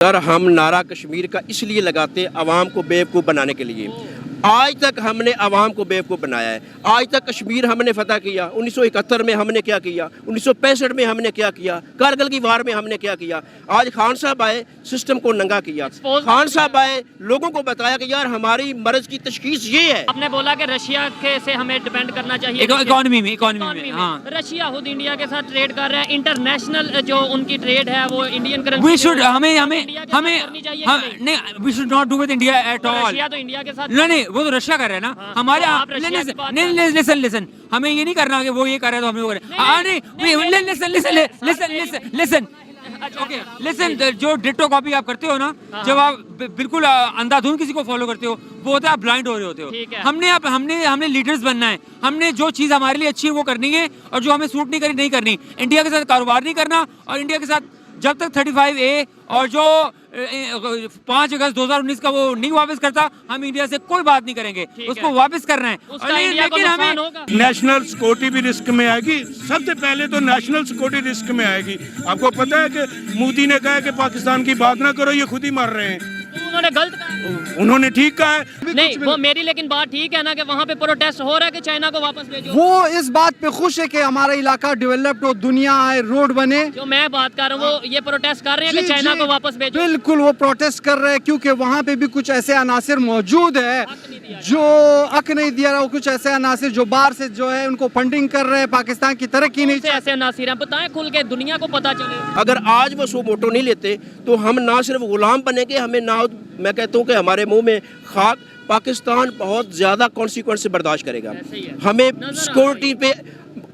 Sir हम नारा कश्मीर का इसलिए लगाते हैं अवाम को बेवकूफ़ बनाने के लिए। आज तक हमने अवाम को बेवकूफ़ बनाया है। आज तक कश्मीर हमने फतह किया, 1971 में हमने क्या किया, 1965 में हमने क्या किया, कारगिल की वार में हमने क्या किया। आज खान साहब आए, सिस्टम को नंगा किया। खान साहब आए, लोगों को बताया कि यार हमारी मर्ज की तशखीस ये है। आपने बोला कि रशिया के से हमें डिपेंड करना चाहिए इकोनॉमी में हाँ। रशिया खुद इंडिया के साथ ट्रेड कर रहा है, इंटरनेशनल जो उनकी ट्रेड है वो इंडियन करेंसी वी शुड हमें नहीं, we should not do with India at all. Russia तो इंडिया के साथ नहीं वो तो रशिया कर रहा है ना। हाँ, हमारे तो आप रशिया की बात नहीं लिसन हमें ये नहीं करना कि वो ये कर रहा है तो हम लोग लिसन ओके लिसन। जो डिटो कॉपी आप करते हो ना, जब आप बिल्कुल अंधाधुंध किसी को फॉलो करते हो, वो होता है आप ब्लाइंड हो रहे होते हो। हमने लीडर्स बनना है। हमने जो चीज़ हमारे लिए अच्छी है वो करनी है, और जो हमें सूट नहीं करनी। इंडिया के साथ कारोबार नहीं करना, और इंडिया के साथ जब तक 35A और जो 5 अगस्त 2019 का वो नहीं वापस करता, हम इंडिया से कोई बात नहीं करेंगे। उसको वापस करना है, लेकिन हमें नेशनल सिक्योरिटी भी रिस्क में आएगी। सबसे पहले तो नेशनल सिक्योरिटी रिस्क में आएगी। आपको पता है कि मोदी ने कहा है कि पाकिस्तान की बात ना करो, ये खुद ही मर रहे हैं। उन्होंने गलत कहा, उन्होंने ठीक कहा है। नहीं वो मेरी लेकिन बात ठीक है ना कि वहाँ पे प्रोटेस्ट हो रहा है कि चाइना को वापस भेजो। वो इस बात पे खुश है कि हमारा इलाका डेवलप्ड हो, दुनिया आए, रोड बने। जो मैं बात कर रहा हूँ वो ये प्रोटेस्ट कर रहे हैं कि चाइना को वापस भेजो। बिल्कुल वो प्रोटेस्ट कर रहे हैं, क्योंकि वहाँ पे भी कुछ ऐसे अनासिर मौजूद है जो हक नहीं दिया रहा। कुछ ऐसे अनासिर जो बाहर से जो है उनको फंडिंग कर रहे हैं, पाकिस्तान की तरक्की नहीं चाहते। ऐसे अनासिर हैं, बताएं खुल के, दुनिया को पता चले। अगर आज वो सुमोटो नहीं लेते तो हम ना सिर्फ गुलाम बनेंगे, हमें ना, मैं कहता हूँ कि हमारे मुंह में खाक। पाकिस्तान बहुत ज़्यादा कॉन्सिक्वेंस से बर्दाश्त करेगा। हमें सिक्योरिटी पे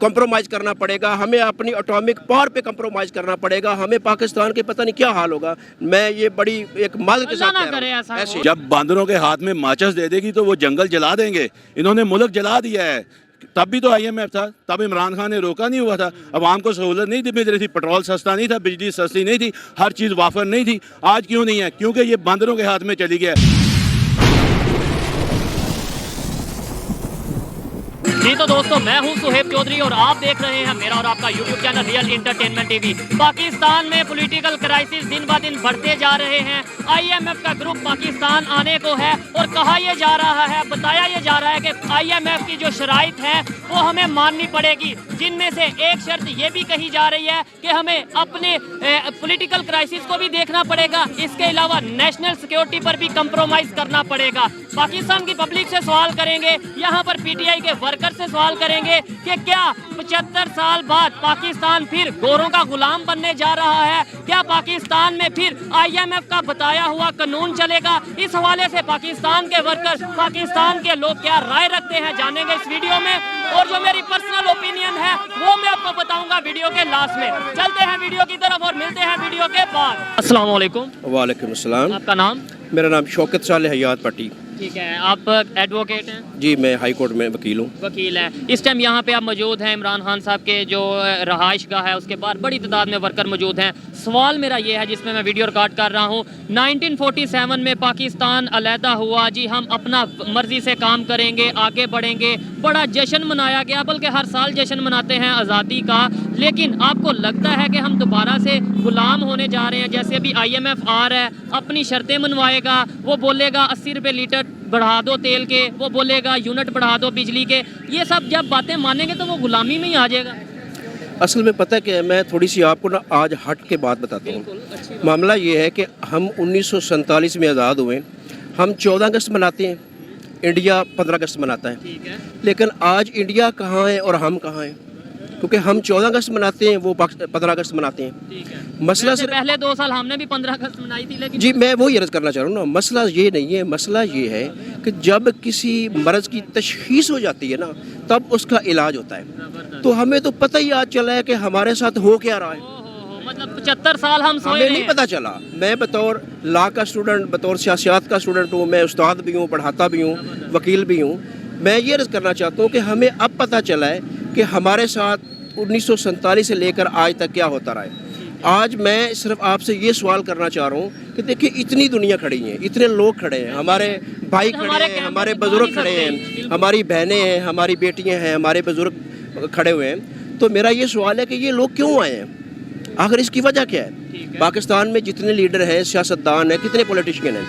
कॉम्प्रोमाइज़ करना पड़ेगा, हमें अपनी एटॉमिक पावर पे कॉम्प्रोमाइज़ करना पड़ेगा। हमें पाकिस्तान के पता नहीं क्या हाल होगा। मैं ये बड़ी एक माज़ के साथ कह रहा हूं। ऐसे जब बांदरों के हाथ में माचिस दे देगी तो वो जंगल जला देंगे। इन्होंने मुल्क जला दिया है। तब भी तो IMF था, तब इमरान खान ने रोका नहीं हुआ था। अवाम को सहूलत नहीं मिल रही थी, पेट्रोल सस्ता नहीं था, बिजली सस्ती नहीं थी, हर चीज़ वाफर नहीं थी। आज क्यों नहीं है? क्योंकि ये बांदरों के हाथ में चली गया। जी तो दोस्तों, मैं हूं सुहेब चौधरी और आप देख रहे हैं मेरा और आपका YouTube channel real entertainment TV. Pakistan में पॉलिटिकल क्राइसिस दिन ब दिन बढ़ते जा रहे हैं। IMF का ग्रुप पाकिस्तान आने को है, और कहा यह जा रहा है, बताया यह जा रहा है कि IMF की जो शराइत है वो हमें माननी पड़ेगी, जिनमें से एक शर्त ये भी कही जा रही है कि हमें अपने पॉलिटिकल क्राइसिस को भी देखना पड़ेगा। इसके अलावा नेशनल सिक्योरिटी पर भी कंप्रोमाइज करना पड़ेगा। पाकिस्तान की पब्लिक से सवाल करेंगे, यहाँ पर PTI के वर्कर से सवाल करेंगे कि क्या 75 साल बाद पाकिस्तान फिर गोरों का गुलाम बनने जा रहा है? क्या पाकिस्तान में फिर IMF का बताया हुआ कानून चलेगा? इस हवाले से पाकिस्तान के वर्कर्स, पाकिस्तान के लोग क्या राय रखते हैं, जानेंगे इस वीडियो में। और जो मेरी पर्सनल ओपिनियन है वो मैं आपको बताऊंगा वीडियो के लास्ट में। चलते हैं वीडियो की तरफ और मिलते हैं वीडियो के बाद। अस्सलाम वालेकुम। वालेकुम अस्सलाम। आपका नाम? मेरा नाम शौकत साले हयात पट्टी। ठीक है, आप एडवोकेट हैं? जी मैं हाई कोर्ट में वकील हूँ। वकील है। इस टाइम यहाँ पे आप मौजूद हैं इमरान खान साहब के जो रहाइश गाह है उसके बाद बड़ी तादाद में वर्कर मौजूद हैं। सवाल मेरा ये है जिसमें मैं वीडियो रिकॉर्ड कर रहा हूँ, 1947 में पाकिस्तान अलहदा हुआ जी, हम अपना मर्जी से काम करेंगे, आगे बढ़ेंगे, बड़ा जश्न मनाया गया, बल्कि हर साल जश्न मनाते हैं आज़ादी का। लेकिन आपको लगता है कि हम दोबारा से गुलाम होने जा रहे हैं? जैसे अभी IMF आ रहा है, अपनी शर्तें मनवाएगा, वो बोलेगा 80 रुपये लीटर बढ़ा दो तेल के, वो बोलेगा यूनिट बढ़ा दो बिजली के। ये सब जब बातें मानेंगे तो वो गुलामी में ही आ जाएगा। असल में पता है कि मैं थोड़ी सी आपको ना आज हट के बात बताता हूँ। मामला ये है कि हम 1947 में आज़ाद हुए, हम 14 अगस्त मनाते हैं, इंडिया 15 अगस्त मनाता है। लेकिन आज इंडिया कहाँ है और हम कहाँ हैं? क्योंकि हम 14 अगस्त मनाते हैं, वो 15 अगस्त मनाते हैं। मसला सिर्फ पहले 2 साल हमने भी 15 अगस्त मनाई थी, लेकिन जी मैं वही अर्ज़ करना चाह रहा हूँ ना, मसला ये नहीं है। मसला ये है कि जब किसी मर्ज़ की तशख़ीस हो जाती है ना, तब उसका इलाज होता है। तो हमें तो पता ही आज चला है कि हमारे साथ हो क्या रहा है। मतलब 75 साल हम सोए हमें नहीं पता चला। मैं बतौर लॉ का स्टूडेंट, बतौर सियासत का स्टूडेंट हूँ, मैं उस्ताद भी हूँ, पढ़ाता भी हूँ, वकील भी हूँ। मैं ये अर्ज़ करना चाहता हूँ कि हमें अब पता चला है कि हमारे साथ 1947 से लेकर आज तक क्या होता रहा है। आज मैं सिर्फ आपसे ये सवाल करना चाह रहा हूँ कि देखिए इतनी दुनिया खड़ी है, इतने लोग खड़े हैं, हमारे भाई खड़े हैं, हमारे बुज़ुर्ग खड़े हैं, हमारी बहनें हैं, हमारी बेटियाँ हैं, हमारे बुज़ुर्ग खड़े हुए हैं। तो मेरा ये सवाल है कि ये लोग क्यों आए हैं? आखिर इसकी वजह क्या है? पाकिस्तान में जितने लीडर हैं, सियासतदान हैं, कितने पॉलिटिशियन हैं,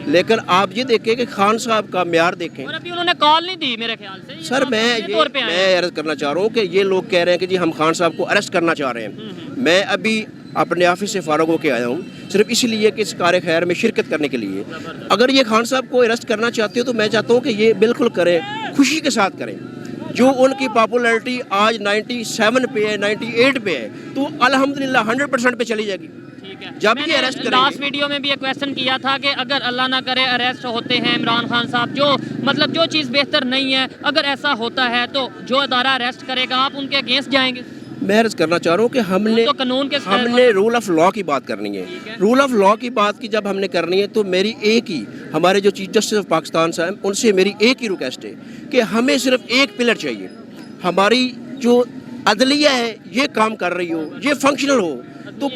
लेकिन आप ये देखें कि खान साहब का म्यार देखें। और अभी उन्होंने कॉल नहीं दी मेरे ख्याल से। सर मैं अर्ज करना चाह रहा हूँ कि ये लोग कह रहे हैं कि जी हम खान साहब को अरेस्ट करना चाह रहे हैं। मैं अभी अपने ऑफिस से फारग होकर आया हूँ सिर्फ इसलिए कि इस कार खैर में शिरकत करने के लिए। अगर ये खान साहब को अरेस्ट करना चाहते हो तो मैं चाहता हूँ कि ये बिल्कुल करें, खुशी के साथ करें। जो उनकी पॉपुलैरिटी आज 97 पे है, 98 पे है, तो अल्हम्दुलिल्लाह 100% पे चली जाएगी जब ये अरेस्ट करेंगे। लास्ट वीडियो में भी एक क्वेश्चन किया था कि अगर अल्लाह ना करे अरेस्ट होते हैं इमरान खान साहब, जो मतलब जो चीज़ बेहतर नहीं है, अगर ऐसा होता है तो जो अदारा अरेस्ट करेगा आप उनके अगेंस्ट जाएंगे? मैं अर्ज करना चाह रहा हूँ कि हमने तो कानून के हमने रूल ऑफ लॉ की बात करनी है। रूल ऑफ लॉ की बात की जब हमने करनी है तो मेरी एक ही, हमारे जो चीफ जस्टिस ऑफ पाकिस्तान साहब, उनसे मेरी एक ही रिक्वेस्ट है कि हमें सिर्फ एक पिलर चाहिए, हमारी जो अदलिया है ये काम कर रही हो, ये फंक्शनल हो, तो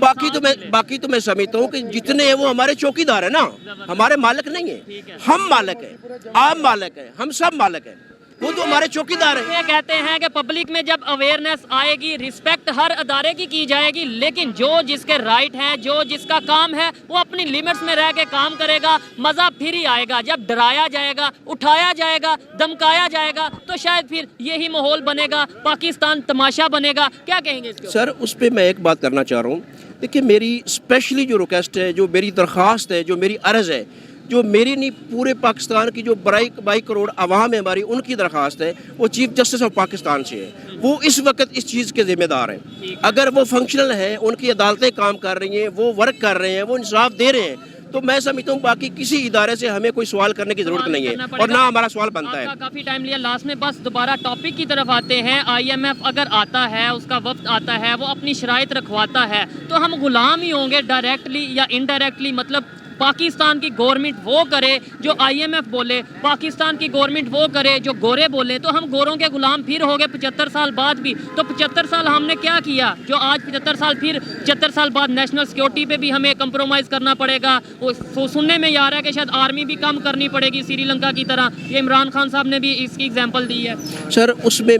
बाकी तो मैं समझता हूँ कि जितने हैं वो हमारे चौकीदार है ना, हमारे मालिक नहीं है। हम मालिक हैं, आप मालिक हैं, हम सब मालिक हैं, वो तो हमारे चौकीदार हैं। ये कहते हैं कि पब्लिक में जब अवेयरनेस आएगी, रिस्पेक्ट हर अदारे की जाएगी, लेकिन जो जिसके राइट हैं, जो जिसका काम है, वो अपनी लिमिट्स में रह के काम करेगा, मज़ा फिर ही आएगा। जब डराया जाएगा, उठाया जाएगा, धमकाया जाएगा, तो शायद फिर यही माहौल बनेगा, पाकिस्तान तमाशा बनेगा। क्या कहेंगे इसके? सर उस पर मैं एक बात करना चाह रहा हूँ। देखिए मेरी स्पेशली जो रिक्वेस्ट है, जो मेरी दरख्वास्त है, जो मेरी अर्ज़ है, जो मेरी नहीं पूरे पाकिस्तान की जो 22 करोड़ आवाम है हमारी, उनकी दरख्वास्त है, वो चीफ जस्टिस ऑफ पाकिस्तान से है। वो इस वक्त इस चीज़ के ज़िम्मेदार हैं। अगर वो फंक्शनल है, उनकी अदालतें काम कर रही हैं, वो वर्क कर रहे हैं, वो इंसाफ दे रहे हैं, तो मैं समझता हूँ बाकी किसी इदारे से हमें कोई सवाल करने की ज़रूरत नहीं है और ना हमारा सवाल बनता है। काफ़ी टाइम लिया, लास्ट में बस दोबारा टॉपिक की तरफ आते हैं। IMF अगर आता है, उसका वक्त आता है, वो अपनी शराइत रखवाता है, तो हम गुलाम ही होंगे डायरेक्टली या इनडायरेक्टली? मतलब पाकिस्तान की गवर्नमेंट वो करे जो IMF बोले, पाकिस्तान की गवर्नमेंट वो करे जो गोरे बोले, तो हम गोरों के गुलाम फिर हो गए 75 साल बाद भी। तो 75 साल हमने क्या किया जो आज 75 साल बाद नेशनल सिक्योरिटी पे भी हमें कंप्रोमाइज़ करना पड़ेगा? वो सुनने में आ रहा है कि शायद आर्मी भी कम करनी पड़ेगी श्रीलंका की तरह। ये इमरान खान साहब ने भी इसकी एग्जाम्पल दी है। सर उसमें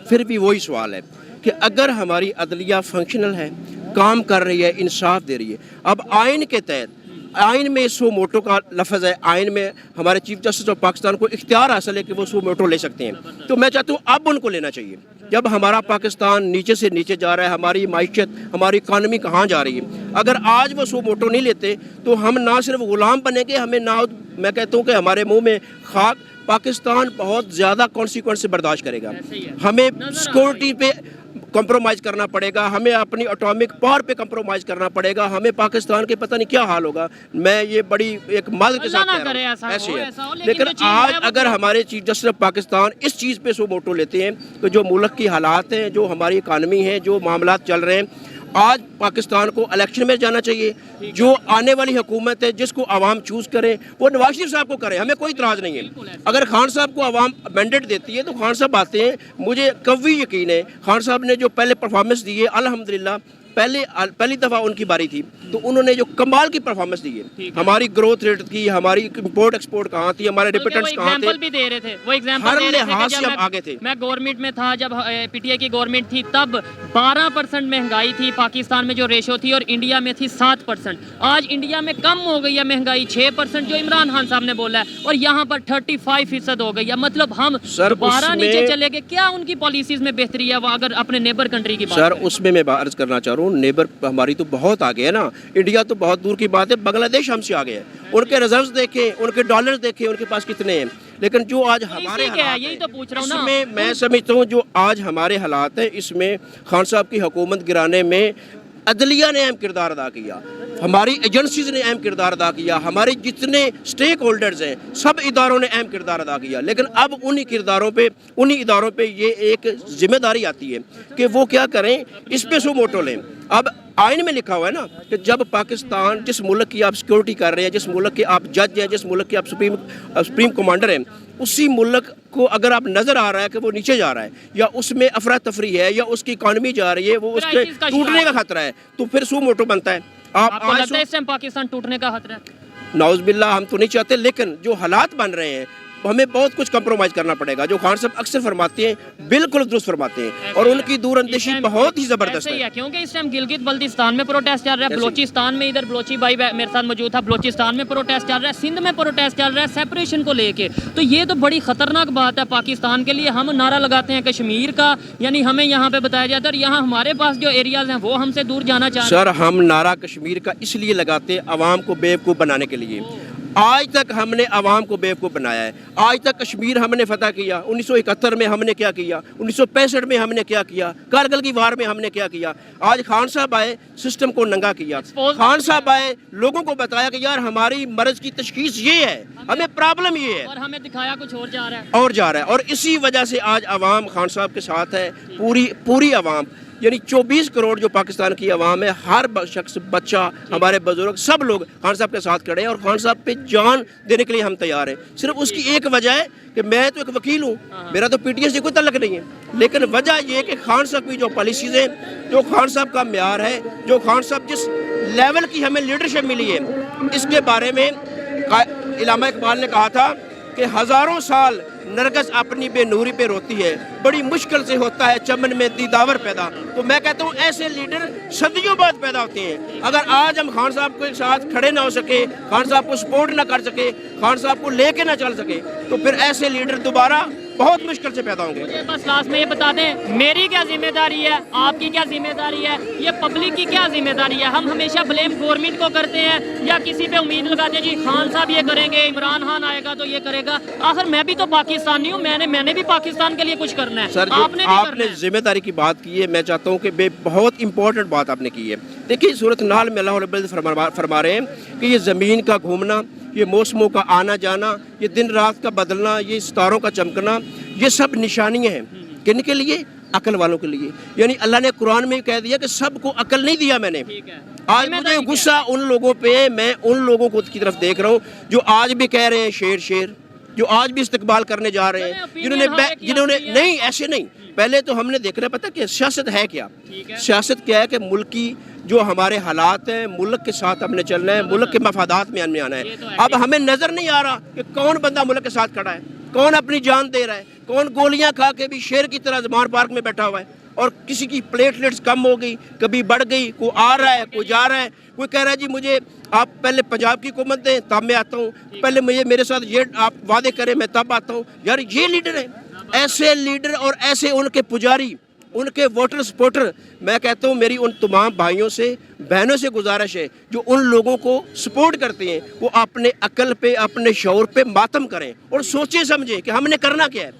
फिर भी वही सवाल है कि अगर हमारी अदलिया फंक्शनल है, काम कर रही है, इंसाफ दे रही है, अब आइन के तहत, आइन में सो मोटो का लफ्ज़ है, आइन में हमारे चीफ जस्टिस ऑफ पाकिस्तान को इख्तियार हासिल है कि वो सो मोटो ले सकते हैं। तो मैं चाहता हूँ अब उनको लेना चाहिए। जब हमारा पाकिस्तान नीचे से नीचे जा रहा है, हमारी माइशत, हमारी इकानमी कहाँ जा रही है, अगर आज वो सो मोटो नहीं लेते तो हम ना सिर्फ गुलाम बनेंगे, हमें ना, मैं कहता हूँ कि हमारे मुँह में खाक, पाकिस्तान बहुत ज़्यादा कॉन्सिक्वेंस बर्दाश्त करेगा। हमें सिक्योरिटी पे कॉम्प्रोमाइज़ करना पड़ेगा, हमें अपनी एटॉमिक पावर पे कॉम्प्रोमाइज़ करना पड़ेगा, हमें पाकिस्तान के पता नहीं क्या हाल होगा। मैं ये बड़ी एक माज़ के साथ कह रहा हूं, ऐसे है। लेकिन आज अगर हमारे चीफ जस्टिस ऑफ पाकिस्तान इस चीज़ पे सो मोटो लेते हैं तो जो मुल्क की हालात हैं, जो हमारी इकानमी है, जो मामलात चल रहे हैं, आज पाकिस्तान को इलेक्शन में जाना चाहिए। जो आने वाली हुकूमत है जिसको आवाम चूज़ करे वो नवाज शरीफ साहब को करे, हमें कोई इतराज़ नहीं है। अगर खान साहब को आवाम मैंडेट देती है तो खान साहब आते हैं। मुझे कवी यकीन है खान साहब ने जो पहले परफॉर्मेंस दी है, अल्हम्दुलिल्लाह पहली दफ़ा उनकी बारी थी तो उन्होंने जो कमाल की परफॉर्मेंस दी है। हमारी ग्रोथ रेट की, हमारी इंपोर्ट एक्सपोर्ट कहाँ थी, हमारे डिपेंडेंट्स कहाँ थे, भी दे रहे थे, वो एग्जांपल हर दे रहे थे लिहाज कि से जब हम आगे थे। मैं गवर्नमेंट में था, जब PTI की गवर्नमेंट थी, तब 12% महंगाई थी पाकिस्तान में जो रेशो थी, और इंडिया में थी 7%। आज इंडिया में कम हो गई है महंगाई, 6% जो इमरान खान साहब ने बोला है, और यहाँ पर 35% हो गई है। मतलब हम दोबारा नीचे चले गए। क्या उनकी पॉलिसीज में बेहतरी है वो अगर अपने नेबर कंट्री की बात? सर उसमें मैं अर्ज करना चाह रहा हूँ, नेबर हमारी तो बहुत आगे है ना, इंडिया तो बहुत दूर की बात है, बांग्लादेश हमसे आगे है। उनके रिजर्व्स देखें, उनके डॉलर्स देखें, उनके पास कितने हैं। लेकिन जो आज हमारे हालात यही तो पूछ रहा हूं ना, इसमें मैं समझता हूँ जो आज हमारे हालात हैं, इसमें खान साहब की हुकूमत गिराने में अदलिया ने अहम किरदार अदा किया, हमारी एजेंसीज ने अहम किरदार अदा किया, हमारे जितने स्टेक होल्डर्स हैं सब इदारों ने अहम किरदार अदा किया। लेकिन अब उन्हीं इदारों पे ये एक जिम्मेदारी आती है कि वो क्या करें, इस पे सो मोटो लें। अब आइन में लिखा हुआ है ना कि जब पाकिस्तान, जिस मुल्क की आप सिक्योरिटी कर रहे हैं, जिस मुल्क के आप जज हैं, जिस मुल्क के आप सुप्रीम कमांडर हैं, उसी मुल्क को अगर आप नज़र आ रहा है कि वो नीचे जा रहा है, या उसमें अफरा तफरी है, या उसकी इकानमी जा रही है, वो उसके टूटने का खतरा है, तो फिर सो मोटो बनता है। आपको लगता है इस टाइम पाकिस्तान टूटने का खतरा है? नाउज़ बिल्लाह हम तो नहीं चाहते, लेकिन जो हालात बन रहे हैं हमें बहुत कुछ कंप्रोमाइज़ करना पड़ेगा। जो खान साहब अक्सर फरमाते हैं बिल्कुल दुरुस्त फरमाते हैं और उनकी दूरअंदेशी बहुत ही ज़बरदस्त है। क्योंकि इस टाइम गिलगित बल्तिस्तान में प्रोटेस्ट चल रहा है, बलोचिस्तान में, इधर बलोची भाई मेरे साथ मौजूद था, बलोचिस्तान में प्रोटेस्ट चल रहा है, सिंध में प्रोटेस्ट चल रहा है सेपरेशन को लेके। तो ये तो बड़ी खतरनाक बात है पाकिस्तान के लिए। हम नारा लगाते हैं कश्मीर का, यानी हमें यहाँ पे बताया जाता है, और यहाँ हमारे पास जो एरियाज हैं वो हमसे दूर जाना चाहते हैं। सर हम नारा कश्मीर का इसलिए लगाते हैं अवाम को बेवकूफ़ बनाने के लिए। आज तक हमने अवाम को बेवकूफ़ बनाया है। आज तक कश्मीर हमने फतह किया, 1971 में हमने क्या किया, 1965 में हमने क्या किया, कारगिल की वार में हमने क्या किया। आज खान साहब आए, सिस्टम को नंगा किया। खान साहब आए, लोगों को बताया कि यार हमारी मर्ज की तशखीस ये है, हमें प्रॉब्लम ये है, और हमें दिखाया कुछ और जा रहा है, और जा रहा है। और इसी वजह से आज अवाम खान साहब के साथ है, पूरी अवाम, यानी 24 करोड़ जो पाकिस्तान की आवाम है, हर शख्स, बच्चा, हमारे बुजुर्ग, सब लोग खान साहब के साथ खड़े हैं और खान साहब पे जान देने के लिए हम तैयार हैं। सिर्फ उसकी एक वजह है कि मैं तो एक वकील हूँ, मेरा तो पीटीएस से कोई तल्लक नहीं है, लेकिन वजह ये है कि खान साहब की जो पॉलिसीज़ हैं, जो खान साहब का म्यार है, जो खान साहब जिस लेवल की हमें लीडरशिप मिली है, इसके बारे में इल्लामा इकबाल ने कहा था कि हज़ारों साल नरगिस अपनी बेनूरी पे रोती है, बड़ी मुश्किल से होता है चमन में दीदावर पैदा। तो मैं कहता हूँ ऐसे लीडर सदियों बाद पैदा होते हैं। अगर आज हम खान साहब के साथ खड़े ना हो सके, खान साहब को सपोर्ट ना कर सके, खान साहब को लेके ना चल सके, तो फिर ऐसे लीडर दोबारा बहुत मुश्किल से पैदा होंगे। मुझे बस लास्ट में ये बता दें, मेरी क्या जिम्मेदारी है, आपकी क्या जिम्मेदारी है, ये पब्लिक की क्या जिम्मेदारी है? हम हमेशा ब्लेम गवर्नमेंट को करते हैं या किसी पे उम्मीद लगाते हैं जी खान साहब ये करेंगे, इमरान खान आएगा तो ये करेगा। आखिर मैं भी तो पाकिस्तानी हूँ, मैंने भी पाकिस्तान के लिए कुछ करना है। सर, आपने जिम्मेदारी की बात की है, मैं चाहता हूँ कि बहुत इंपॉर्टेंट बात आपने की है। देखिए सूरत नाल में अल्लाह रब्बुल इज़्ज़त फरमा रहे हैं कि ये ज़मीन का घूमना, ये मौसमों का आना जाना, ये दिन रात का बदलना, ये सितारों का चमकना, ये सब निशानियाँ हैं। किन के लिए? अकल वालों के लिए। यानी अल्लाह ने कुरान में कह दिया कि सबको अकल नहीं दिया मैंने। आज मुझे गुस्सा उन लोगों पे, मैं उन लोगों को की तरफ देख रहा हूँ जो आज भी कह रहे हैं शेर शेर, जो आज भी इस्तकबाल करने जा रहे हैं, जिन्होंने नहीं, ऐसे नहीं। पहले तो हमने देखना पता कि सियासत है क्या। सियासत क्या है कि मुल्क की जो हमारे हालात हैं, मुल्क के साथ हमने चलना है, मुल्क के मफादात में हमने आना है। अब हमें नज़र नहीं आ रहा कि कौन बंदा मुल्क के साथ खड़ा है, कौन अपनी जान दे रहा है, कौन गोलियां खा के भी शेर की तरह ज़मान पार्क में बैठा हुआ है, और किसी की प्लेटलेट्स कम हो गई, कभी बढ़ गई, कोई आ रहा है, कोई जा रहा है, कोई कह रहा है जी मुझे आप पहले पंजाब की हुकूमत दें तब मैं आता हूँ, पहले मुझे मेरे साथ ये आप वादे करें मैं तब आता हूँ। यार ये लीडर है। ऐसे लीडर और ऐसे उनके पुजारी, उनके वोटर सपोर्टर, मैं कहता हूँ मेरी उन तमाम भाइयों से, बहनों से गुजारिश है जो उन लोगों को सपोर्ट करते हैं, वो अपने अकल पे, अपने शऊर पे मातम करें और सोचें समझें कि हमने करना क्या है।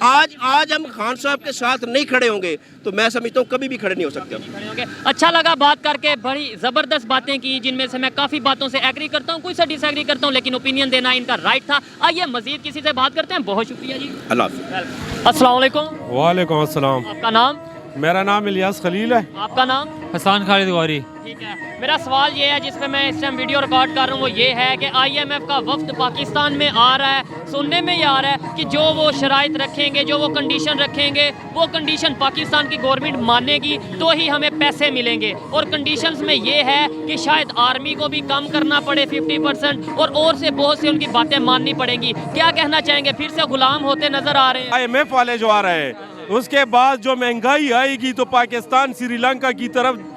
आज हम खान साहब के साथ नहीं खड़े होंगे तो मैं समझता हूँ कभी भी खड़े नहीं हो सकते। अच्छा लगा बात करके, बड़ी ज़बरदस्त बातें की जिनमें से मैं काफ़ी बातों से एग्री करता हूँ, कुछ से डिसएग्री करता हूँ, लेकिन ओपिनियन देना इनका राइट था। आइए मजीद किसी से बात करते हैं। बहुत शुक्रिया जी। अल्लाह हाफ़िज़। अस्सलाम वालेकुम। वालेकुम अस्सलाम। आपका नाम? मेरा नाम इलियास खलील है। आपका नाम? हसन खालिद गौरी। ठीक है। मेरा सवाल ये है जिस पे मैं इस टाइम वीडियो रिकॉर्ड कर रहा हूँ, वो ये है कि IMF का वफ्द पाकिस्तान में आ रहा है। सुनने में ये आ रहा है कि जो वो शराइत रखेंगे, जो वो कंडीशन रखेंगे, वो कंडीशन पाकिस्तान की गवर्नमेंट मानेगी तो ही हमें पैसे मिलेंगे। और कंडीशंस में ये है कि शायद आर्मी को भी कम करना पड़े 50% और से बहुत से उनकी बातें माननी पड़ेंगी। क्या कहना चाहेंगे? फिर से गुलाम होते नजर आ रहे हैं IMF वाले जो आ रहे हैं, उसके बाद जो महंगाई आएगी तो पाकिस्तान श्रीलंका की तरफ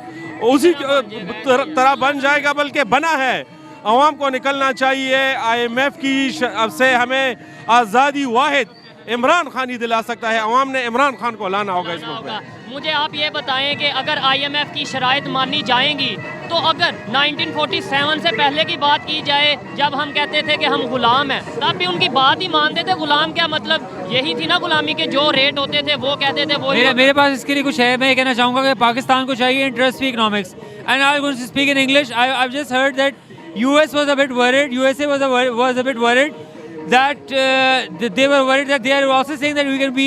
उसी तरह बन जाएगा, बल्कि बना है। अवाम को निकलना चाहिए। IMF की से हमें आज़ादी वाहिद इमरान खान ही दिला सकता है। अवाम ने इमरान खान को लाना होगा इस मुल्क में। मुझे आप ये बताएं कि अगर IMF की शराइत मानी जाएंगी तो अगर 1947 से पहले की बात की जाए, जब हम कहते थे कि हम गुलाम हैं, तब भी उनकी बात ही मानते थे। गुलाम क्या मतलब? यही थी ना गुलामी के जो रेट होते थे वो कहते थे वो। मेरे पास इसके लिए कुछ है। मैं ये कहना चाहूँगा कि पाकिस्तान को चाहिए interest free economics. And I going to speak in English. I just heard that USA was a bit worried that they were worried that they are also saying that we can be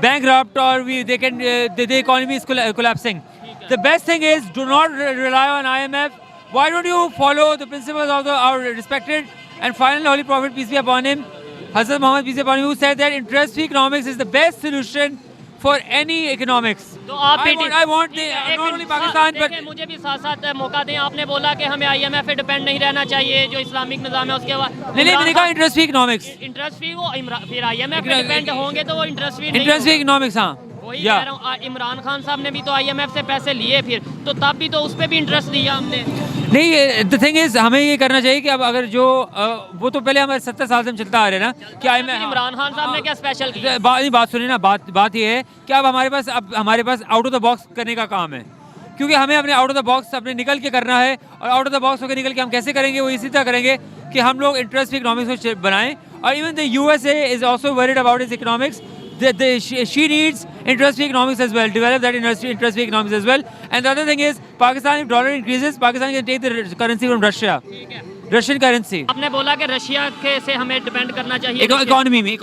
bankrupt or the economy is collapsing. The best thing is do not rely on IMF. Why don't you follow the principles of our respected and final Holy Prophet, peace be upon him, Hazrat Muhammad, peace be upon him, who said that interest-free economics is the best solution for any economics. تو آپ I want the not only Pakistan but مجھے بھی ساتھ ساتھ موقع دیں. آپ نے بولا کہ ہمیں IMF پہ ڈپینڈ نہیں رہنا چاہیے, جو اسلامک نظام ہے اس کے بعد نہیں میں نے کہا interest free economics. Interest free وہ پھر IMF پہ ڈپینڈ ہوں گے تو وہ انٹرسٹ فری نہیں. انٹرسٹ فری اکنامکس ہاں وہی کہہ رہا ہوں. عمران خان صاحب نے بھی تو IMF سے پیسے لیے, پھر تو تب بھی تو اس پہ بھی انٹرسٹ دیا ہم نے. نہیں دا تھنگ از ہمیں یہ کرنا چاہیے کہ اب اگر جو وہ تو پہلے ہمارے 70 سال سے ہم چلتا آ رہے ہیں نا کہ عمران خان صاحب نے کیا اسپیشل کیا. بات سنیں نا, بات یہ ہے کہ اب ہمارے pass out of the box کرنے کا کام ہے, کیونکہ ہمیں اپنے آؤٹ آف دا باکس اپنے نکل کے کرنا ہے. اور آؤٹ آف دا باکس ہو کے نکل کے ہم کیسے کریں گے, وہ اسی طرح کریں گے کہ ہم لوگ انٹرسٹ فری اکنامکس کو بنائیں. اور even the USA is also worried about its economics. She needs interest free economics as well, develop that interest free economics as well. And the other thing is, Pakistan, if dollar increases, Pakistan can take the currency from Russia. Russian currency. آپ نے بولا کہ Russia سے ہمیں depend کرنا چاہیے economy میں.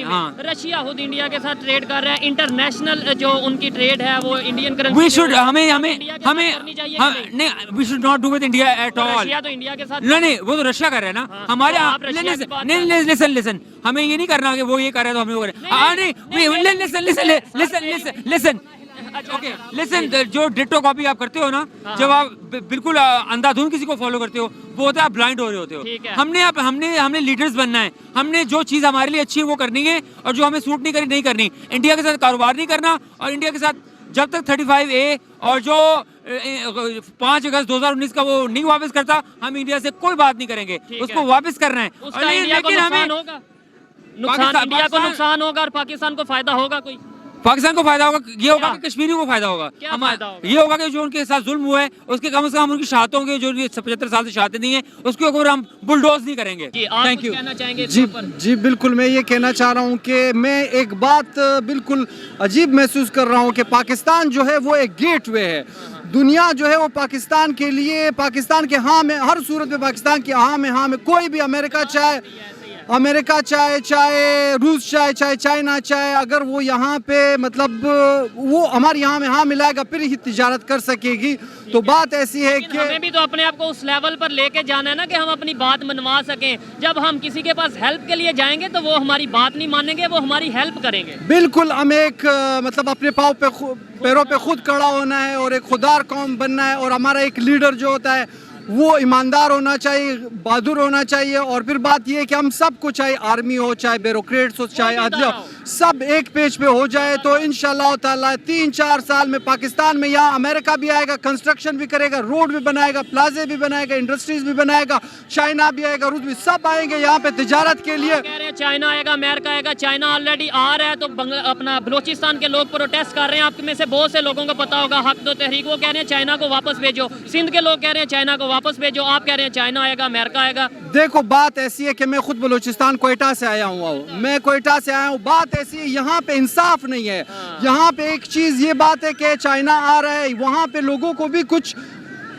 ہاں رشیا خود انڈیا کے ساتھ ٹریڈ کر رہا ہے, انٹرنیشنل جو ان کی ٹریڈ ہے وہ انڈین کرنسی. وی شوڈ ہمیں نہیں we should not do with India at all. Russia تو انڈیا کے ساتھ نہیں وہ تو رشیا کر رہا ہے نا ہمارے. نہیں لسن ہمیں یہ نہیں کرنا کہ وہ یہ کر رہا ہے تو ہمیں وہ کریں. لسن لسن جو ڈیٹو کاپی آپ کرتے ہو نا, جب آپ بالکل اندھا دھند کسی کو فالو کرتے ہو, وہ ہوتا ہے آپ بلائنڈ ہو رہے ہوتے ہو. ہم نے لیڈرز بننا ہے. ہم نے جو چیز ہمارے لیے اچھی ہے وہ کرنی ہے, اور جو ہمیں سوٹ نہیں کرنی. انڈیا کے ساتھ کاروبار نہیں کرنا, اور انڈیا کے ساتھ جب تک 35A اور جو 5 اگست 2019 کا وہ نہیں واپس کرتا, ہم انڈیا سے کوئی بات نہیں کریں گے. اس کو واپس کرنا ہے. لیکن ہمیں انڈیا کو نقصان ہوگا اور پاکستان کو فائدہ ہوگا. کوئی پاکستان کو فائدہ ہوگا, یہ ہوگا کہ کشمیریوں کو فائدہ ہوگا. یہ ہوگا کہ جو ان کے ساتھ ظلم ہوا ہے اس کے کم از کم ان کی شہادتوں کے جو 75 سال سے شہادتیں نہیں ہیں اس کے اوپر ہم بلڈوز نہیں کریں گے. Thank you. جی بالکل, میں یہ کہنا چاہ رہا ہوں کہ میں ایک بات بالکل عجیب محسوس کر رہا ہوں کہ پاکستان جو ہے وہ ایک گیٹ وے ہے. دنیا جو ہے وہ پاکستان کے لیے, پاکستان کے ہاں میں ہر صورت میں پاکستان کے ہاں میں کوئی بھی امریکہ چاہے روس چاہے چائنا چاہے, اگر وہ یہاں پہ مطلب وہ ہمارے یہاں میں ہاں ملائے گا پھر ہی تجارت کر سکے گی. تو بات ایسی ہے کہ ہمیں بھی تو اپنے آپ کو اس لیول پر لے کے جانا ہے نا کہ ہم اپنی بات منوا سکیں. جب ہم کسی کے پاس ہیلپ کے لیے جائیں گے تو وہ ہماری بات نہیں مانیں گے, وہ ہماری ہیلپ کریں گے. بالکل, ہمیں ایک مطلب اپنے پیروں پہ خود کھڑا ہونا ہے اور ایک خوددار قوم بننا ہے. اور ہمارا ایک لیڈر جو ہوتا ہے وہ ایماندار ہونا چاہیے, بہادر ہونا چاہیے. اور پھر بات یہ ہے کہ ہم سب کو, چاہے آرمی ہو, چاہے بیوروکریٹس ہو, چاہے عدلیہ, سب ایک پیج پہ ہو جائے تو انشاءاللہ تعالیٰ 3-4 سال میں پاکستان میں یہاں امریکہ بھی آئے گا, کنسٹرکشن بھی کرے گا, روڈ بھی بنائے گا, پلازے بھی بنائے گا, انڈسٹریز بھی بنائے گا, چائنا بھی آئے گا, روس بھی, سب آئیں گے یہاں پہ تجارت کے لیے. کہہ رہے ہیں چائنا آئے گا, امریکہ آئے گا. چائنا آلریڈی آ رہا ہے تو اپنا بلوچستان کے لوگ پروٹیسٹ کر رہے ہیں. آپ میں سے بہت سے لوگوں کو پتا ہوگا, حق دو تحریک, وہ کہہ رہے ہیں چائنا کو واپس بھیجو. سندھ کے لوگ کہہ رہے ہیں چائنا کو واپس بھیجو. آپ کہہ رہے ہیں چائنا آئے گا, امریکہ آئے گا. دیکھو بات ایسی ہے کہ میں خود بلوچستان کوئٹہ سے آیا ہوں. بات ایسی ہے یہاں پہ انصاف نہیں ہے. یہاں پہ ایک چیز یہ بات ہے کہ چائنا آ رہا ہے, وہاں پہ لوگوں کو بھی کچھ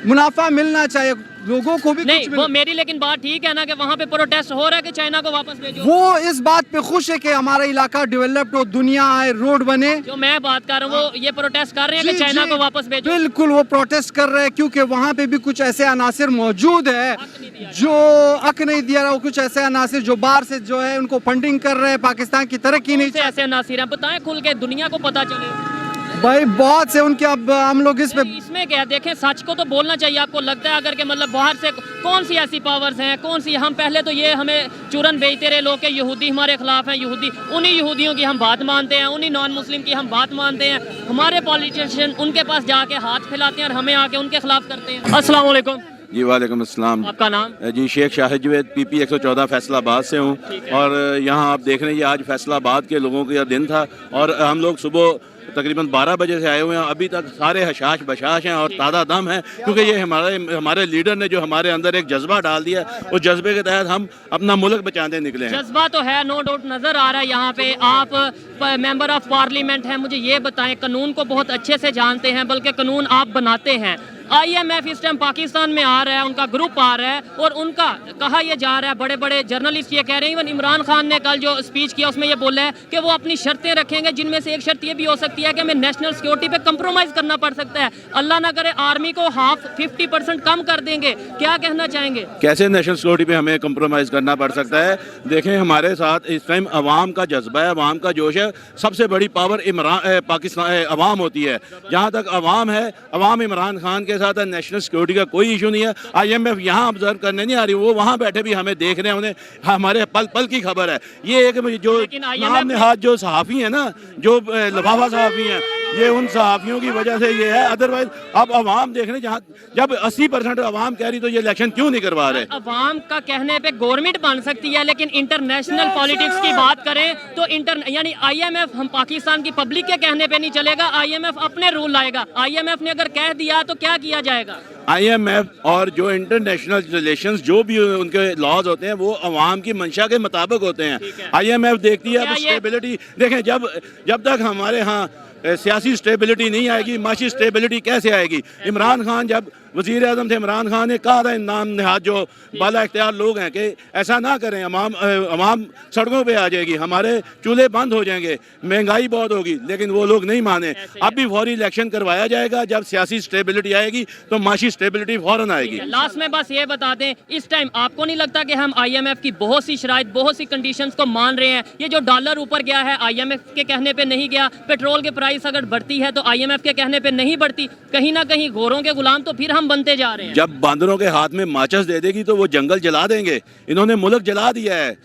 منافع ملنا چاہیے, لوگوں کو بھی نہیں. وہ میری لیکن بات ٹھیک ہے نا کہ وہاں پہ پروٹیسٹ ہو رہا ہے کہ چائنا کو واپس بھیجو. وہ اس بات پہ خوش ہے کہ ہمارا علاقہ ڈیولپڈ ہو, دنیا آئے, روڈ بنے. جو میں بات کر رہا ہوں وہ یہ پروٹیسٹ کر رہے ہیں کہ چائنا کو واپس بھیجو. بالکل, وہ پروٹیسٹ کر رہے ہیں کیونکہ وہاں پہ بھی کچھ ایسے عناصر موجود ہے جو حق نہیں دیا رہا. کچھ ایسے عناصر جو باہر سے جو ہے ان کو فنڈنگ کر رہے ہیں, پاکستان کی ترقی نہیں. ایسے عناصر ہیں بتائیں کھل کے, دنیا کو پتا چلے. بھائی بہت سے ان کے, اب ہم لوگ اس میں کیا دیکھیں, سچ کو تو بولنا چاہیے. آپ کو لگتا ہے اگر کہ مطلب باہر سے کون سی ایسی پاورز ہیں, کون سی, ہم پہلے تو یہ ہمیں چورن بیچتے رہے لوگ کہ یہودی ہمارے خلاف ہیں, انہی یہودیوں کی ہم بات مانتے ہیں, انہی نان مسلم کی ہم بات مانتے ہیں. ہمارے پالیٹیشین ان کے پاس جا کے ہاتھ پھیلاتے ہیں اور ہمیں آ کے ان کے خلاف کرتے ہیں. السلام علیکم. جی وعلیکم السلام. آپ کا نام؟ جی شیخ شاہد جوید, PP 114 فیصل آباد سے ہوں. اور یہاں آپ دیکھ رہے ہیں یہ آج فیصل آباد کے لوگوں کا دن تھا, اور ہم لوگ صبح تقریباً 12 بجے سے آئے ہوئے ہیں. ابھی تک سارے حشاش بشاش ہیں اور تازہ دم ہیں, کیونکہ یہ ہمارے لیڈر نے جو ہمارے اندر ایک جذبہ ڈال دیا, اس جذبے کے تحت ہم اپنا ملک بچانے نکلے ہیں. جذبہ تو ہے, نو ڈاؤٹ نظر آ رہا ہے یہاں پہ. آپ ممبر آف پارلیمنٹ ہیں, مجھے یہ بتائیں, قانون کو بہت اچھے سے جانتے ہیں, بلکہ قانون آپ بناتے ہیں. IMF इस टाइम पाकिस्तान में आ रहा है, उनका ग्रुप आ रहा है और उनका कहा यह जा रहा है, बड़े बड़े जर्नलिस्ट ये कह रहे हैं, इवन इमरान खान ने कल जो स्पीच किया उसमें ये बोला है कि वो अपनी शर्तें रखेंगे, जिनमें से एक शर्त ये भी हो सकती है कि हमें नेशनल सिक्योरिटी पे कंप्रोमाइज करना पड़ सकता है, अल्लाह ना करे आर्मी को 50% कम कर देंगे। क्या कहना चाहेंगे? कैसे नेशनल सिक्योरिटी पे हमें कंप्रोमाइज करना पड़ सकता है? देखें, हमारे साथ इस टाइम अवाम का जज्बा है, अवाम का जोश है। सबसे बड़ी पावर पाकिस्तान अवाम होती है। जहाँ तक अवाम है, अवाम इमरान खान के साथ है, नेशनल सिक्योरिटी का कोई इशू नहीं है। IMF यहाँ ऑब्जर्व करने नहीं आ रही, वो वहाँ बैठे भी हमें देख रहे हैं, उन्हें हमारे पल पल की खबर है। ये एक जो नाम नहाद जो सहाफ़ी हैं ना, जो लफाफा सहाफ़ी हैं, ये उन सहाफ़ियों की वजह से ये है। अदरवाइज अब अवाम देख रहे हैं, जहाँ जब 80% अवाम कह रही तो ये इलेक्शन क्यों नहीं करवा रहे? अवाम का कहने पे गवर्नमेंट बन सकती है, लेकिन इंटरनेशनल पॉलिटिक्स की बात करें तो यानी IMF हम पाकिस्तान की पब्लिक के कहने पे नहीं चलेगा, IMF अपने रूल लाएगा। IMF ने अगर कह दिया तो क्या किया जाएगा? IMF और जो इंटरनेशनल रिलेशंस जो भी उनके लॉज होते हैं वो अवाम की मंशा के मुताबिक होते हैं। IMF देखती है स्टेबिलिटी। देखें, जब तक हमारे यहाँ सियासी स्टेबिलिटी नहीं आएगी, माशी स्टेबिलिटी कैसे आएगी? इमरान खान जब वज़ीर आज़म थे, इमरान खान ने कहा था नाम नहाद जो बाला इख्तियार लोग हैं कि ऐसा ना करें, अवाम सड़कों पे आ जाएगी, हमारे चूल्हे बंद हो जाएंगे, महंगाई बहुत होगी, लेकिन वो लोग नहीं माने। अब भी फौरी इलेक्शन करवाया जाएगा, जब सियासी स्टेबिलिटी आएगी तो माशी स्टेबिलिटी फौरन आएगी। लास्ट में बस ये बता दें, इस टाइम आपको नहीं लगता कि हम IMF की बहुत सी शराइत, बहुत सी कंडीशंस को मान रहे हैं? ये जो डॉलर ऊपर गया है IMF के कहने पे नहीं गया, पेट्रोल के प्राइस अगर बढ़ती है तो IMF के कहने पे नहीं बढ़ती, कहीं ना कहीं गोरों के गुलाम तो फिर हम बनते जा रहे हैं। जब बांदरों के हाथ में माचिस दे देगी तो वो जंगल जला देंगे। इन्होंने मुल्क जला दिया है।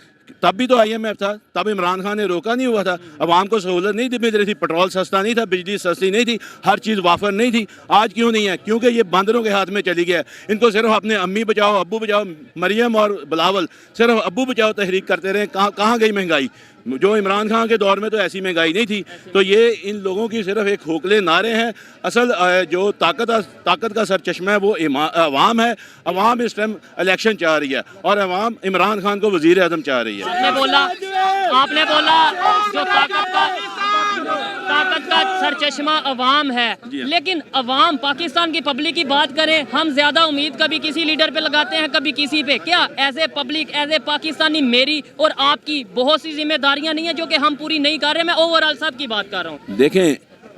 तब भी तो IMF था, तब इमरान खान ने रोका नहीं हुआ था। अवाम को सहूलत नहीं मिल रही थी, पेट्रोल सस्ता नहीं था, बिजली सस्ती नहीं थी, हर चीज़ वाफर नहीं थी। आज क्यों नहीं है? क्योंकि ये बांदरों के हाथ में चली गया है। इनको सिर्फ अपने अम्मी बचाओ, अब्बू बचाओ, मरियम और बिलावल सिर्फ अब्बू बचाओ तहरीक करते रहे। कहाँ गई महंगाई? जो इमरान खान के दौर में तो ऐसी महंगाई नहीं थी। तो ये इन लोगों की सिर्फ एक खोखले नारे हैं। असल जो ताकत का सरचश्मा है वो अवाम है। अवाम इस टाइम इलेक्शन चाह रही है और अवाम इमरान खान को वज़ीर आज़म चाह रही है। आपने बोला जो ताकत का सरचश्मा अवाम है, लेकिन अवाम पाकिस्तान की पब्लिक की बात करें, हम ज्यादा उम्मीद कभी किसी लीडर पे लगाते हैं, कभी किसी पे। क्या as a public, as a Pakistani, मेरी और आपकी बहुत सी जिम्मेदारियां नहीं है जो कि हम पूरी नहीं कर रहे? मैं ओवरऑल सब की बात कर रहा हूँ। देखें,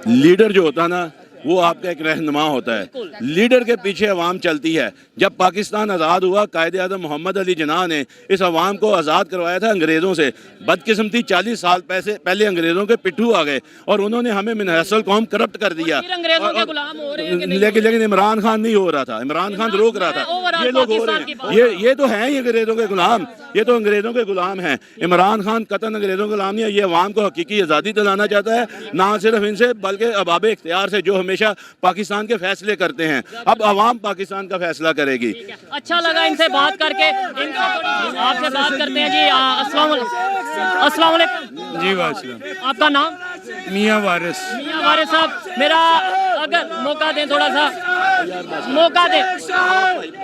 लीडर जो होता है ना, वो आपका एक रहनुमा होता है। लीडर के पीछे अवाम चलती है। जब पाकिस्तान आज़ाद हुआ, कायदे आज़म मोहम्मद अली जिन्ना ने इस अवाम को आज़ाद करवाया था अंग्रेज़ों से। बदकिस्मती 40 साल पहले अंग्रेज़ों के पिट्ठू आ गए और उन्होंने हमें मिनहसल कौम करप्ट कर दिया। अंग्रेजों के गुलाम हो रहे हैं, लेकिन इमरान खान नहीं हो रहा था, इमरान खान रोक रहा था। ये लोग हो रहे हैं, ये तो हैं ही अंग्रेज़ों के गुलाम, ये तो अंग्रेज़ों के गुलाम हैं। इमरान खान कतन अंग्रेज़ों के गुलाम नहीं है। ये अवाम को हकीकी आज़ादी दिलाना चाहता है, ना सिर्फ इनसे बल्कि अबाब इख्तियार से, जो हमेशा पाकिस्तान के फैसले करते हैं। अब अवाम पाकिस्तान का फैसला करेगी। अच्छा लगा इनसे बात करके। आपसे बात करते हैं जी। अस्सलाम वालेकुम जी वालेकुम। आपका नाम? मियाँ वारिस। मियाँ वारिस साहब, मेरा अगर मौका दें, थोड़ा सा मौका दें।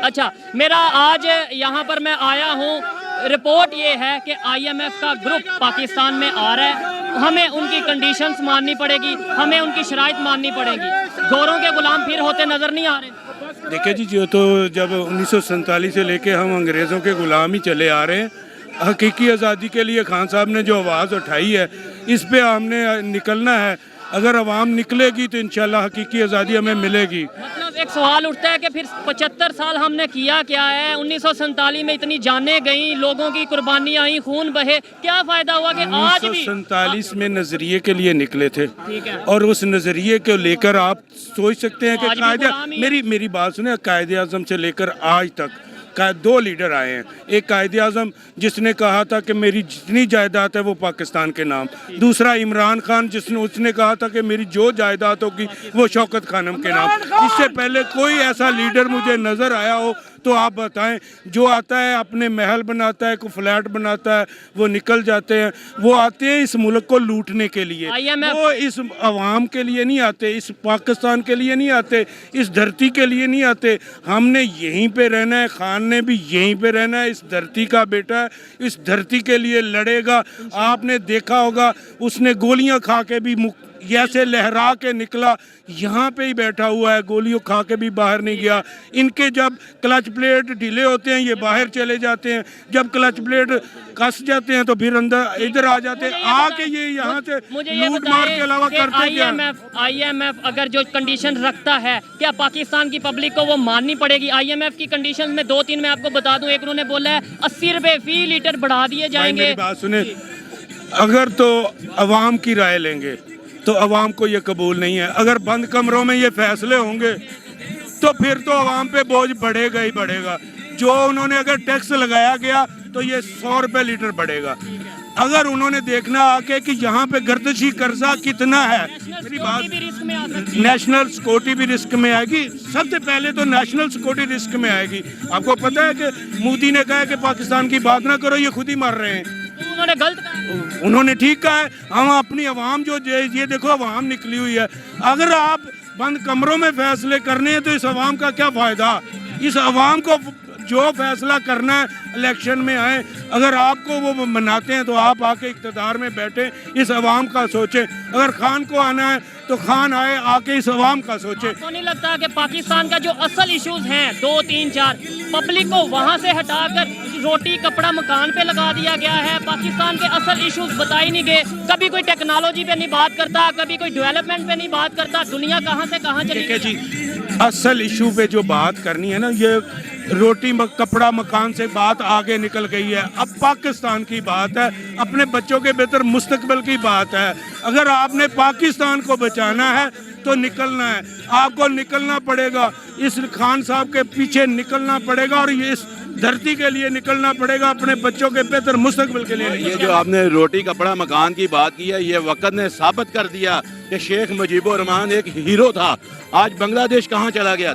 अच्छा, मेरा आज यहाँ पर मैं आया हूँ, रिपोर्ट ये है कि IMF का ग्रुप पाकिस्तान में आ रहा है। हमें उनकी कंडीशंस माननी पड़ेगी, हमें उनकी शराइत माननी पड़ेगी। गोरों के गुलाम फिर होते नजर नहीं आ रहे। देखिए जी, जो तो जब 1947 से लेके हम अंग्रेज़ों के गुलाम ही चले आ रहे हैं। हकीकी आज़ादी के लिए खान साहब ने जो आवाज़ उठाई है, इस पे हमने निकलना है। अगर अवाम निकलेगी तो इंशाल्लाह हकीकी आज़ादी हमें मिलेगी। मतलब एक सवाल उठता है कि फिर 75 साल हमने किया क्या है? 1947 में इतनी जानें गई, लोगों की कुर्बानियां आई, खून बहे, क्या फ़ायदा हुआ कि आज भी? 1947 में नज़रिए के लिए निकले थे और उस नज़रिए को लेकर आप सोच सकते हैं कि मेरी बात सुने, कायदे आज़म से लेकर आज तक दो लीडर आए हैं। एक कायदे आज़म जिसने कहा था कि मेरी जितनी जायदाद है वो पाकिस्तान के नाम। दूसरा इमरान खान उसने कहा था कि मेरी जो जायदाद होगी वो शौकत खानम के नाम। इससे पहले कोई ऐसा लीडर मुझे नज़र आया हो तो आप बताएं? जो आता है अपने महल बनाता है, कोई फ्लैट बनाता है, वो निकल जाते हैं। वो आते हैं इस मुल्क को लूटने के लिए, वो इस अवाम के लिए नहीं आते, इस पाकिस्तान के लिए नहीं आते, इस धरती के लिए नहीं आते। हमने यहीं पे रहना है, खान ने भी यहीं पे रहना है। इस धरती का बेटा है, इस धरती के लिए लड़ेगा। आपने देखा होगा उसने गोलियां खा के भी ऐसे लहरा के निकला, यहाँ पे ही बैठा हुआ है, गोलियों खा के भी बाहर नहीं गया। इनके जब क्लच प्लेट ढीले होते हैं ये बाहर चले जाते हैं, जब क्लच प्लेट कस जाते हैं तो फिर अंदर इधर आ जाते हैं। आके ये यहाँ से लूट मार के अलावा करते क्या? आईएमएफ अगर जो कंडीशन रखता है, क्या पाकिस्तान की पब्लिक को वो माननी पड़ेगी? आईएमएफ की कंडीशन में 2-3 मैं आपको बता दूं। एक उन्होंने बोला है 80 रुपए फी लीटर बढ़ा दिए जाएंगे। मेरी बात सुने, अगर तो अवाम की राय लेंगे तो अवाम को ये कबूल नहीं है। अगर बंद कमरों में ये फैसले होंगे तो फिर तो अवाम पे बोझ बढ़ेगा ही बढ़ेगा। जो उन्होंने अगर टैक्स लगाया गया तो ये 100 रुपए लीटर बढ़ेगा। अगर उन्होंने देखना आके कि यहाँ पे गर्दिशी कर्जा कितना है, मेरी बात, नेशनल सिक्योरिटी भी रिस्क में आएगी। सबसे पहले तो नेशनल सिक्योरिटी रिस्क में आएगी। आपको पता है कि मोदी ने कहा है कि पाकिस्तान की बात ना करो, ये खुद ही मर रहे हैं। उन्होंने गलत कहा, उन्होंने ठीक कहा है। हम अपनी आवाम जो ये देखो आवाम निकली हुई है। अगर आप बंद कमरों में फैसले करने हैं तो इस आवाम का क्या फायदा? इस आवाम को जो फैसला करना है इलेक्शन में आए। अगर आपको वो मनाते हैं तो आप आके इक़्तिदार में बैठे, इस आवाम का सोचें। अगर खान को आना है तो खान आए, आके इस आवाम का सोचें। तो नहीं लगता कि पाकिस्तान का जो असल इश्यूज हैं 2, 3, 4 पब्लिक को वहां से हटाकर रोटी कपड़ा मकान पे लगा दिया गया है? पाकिस्तान के असल इश्यूज बता ही नहीं गए। कभी कोई टेक्नोलॉजी पे नहीं बात करता, कभी कोई डेवलपमेंट पे नहीं बात करता। दुनिया कहाँ से कहाँ चली गई जी। असल इशू पे जो बात करनी है ना, ये रोटी कपड़ा मकान से बात आगे निकल गई है। अब पाकिस्तान की बात है, अपने बच्चों के बेहतर मुस्तकबिल की बात है। अगर आपने पाकिस्तान को बचाना है तो निकलना है, आपको निकलना पड़ेगा। इस खान साहब के पीछे निकलना पड़ेगा और ये इस धरती के लिए निकलना पड़ेगा, अपने बच्चों के बेहतर मुस्तकबिल के लिए। ये जो आपने रोटी कपड़ा मकान की बात की है, ये वक्त ने साबित कर दिया कि शेख मुजीबुर रहमान एक हीरो था। आज बांग्लादेश कहाँ चला गया?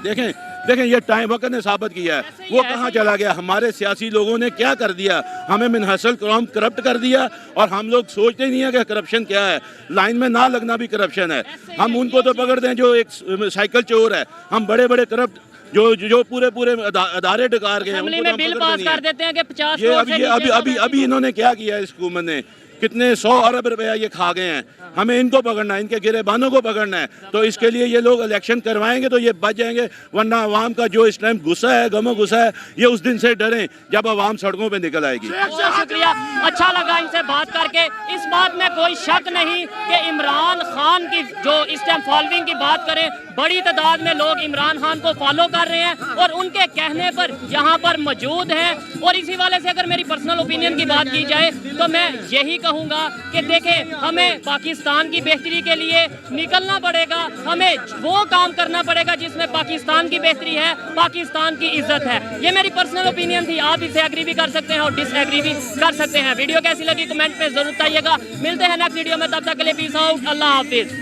देखें ये टाइम वक्त ने साबित किया है वो कहाँ चला गया। हमारे सियासी लोगों ने क्या कर दिया, हमें मिनहसल करप्ट कर दिया। और हम लोग सोचते नहीं है कि करप्शन क्या है। लाइन में ना लगना भी करप्शन है। हम उनको तो पकड़ दें जो एक साइकिल चोर है, हम बड़े बड़े करप्ट जो पूरे अदारे डकार गए हैं बिल पास कर देते हैं कि 50 ये अभी इन्होंने क्या किया है, इस हुकूमत ने कितने 100 अरब रुपया ये खा गए हैं। हमें इनको पकड़ना है, इनके गिरेबानों को पकड़ना है। तो इसके लिए ये लोग इलेक्शन करवाएंगे तो ये बच जाएंगे, वरना आवाम का जो इस टाइम गुस्सा है, गमो गुस्सा है, ये उस दिन से डरें जब आवाम सड़कों पे निकल आएगी। बहुत शुक्रिया, अच्छा लगा इनसे बात करके। इस बात में कोई शक नहीं कि इमरान खान की जो इस टाइम फॉलोइंग की बात करें, बड़ी तादाद में लोग इमरान खान को फॉलो कर रहे हैं और उनके कहने पर यहाँ पर मौजूद हैं। और इसी वाले से अगर मेरी पर्सनल ओपिनियन की बात की जाए तो मैं यही कहूँगा कि देखें, हमें पाकिस्तान की बेहतरी के लिए निकलना पड़ेगा। हमें वो काम करना पड़ेगा जिसमें पाकिस्तान की बेहतरी है, पाकिस्तान की इज्जत है। ये मेरी पर्सनल ओपिनियन थी। आप इसे एग्री भी कर सकते हैं और डिसएग्री भी कर सकते हैं। वीडियो कैसी लगी कमेंट में जरूर बताइएगा। मिलते हैं नेक्स्ट वीडियो में, तब तक के लिए पीस आउट, अल्लाह हाफिज।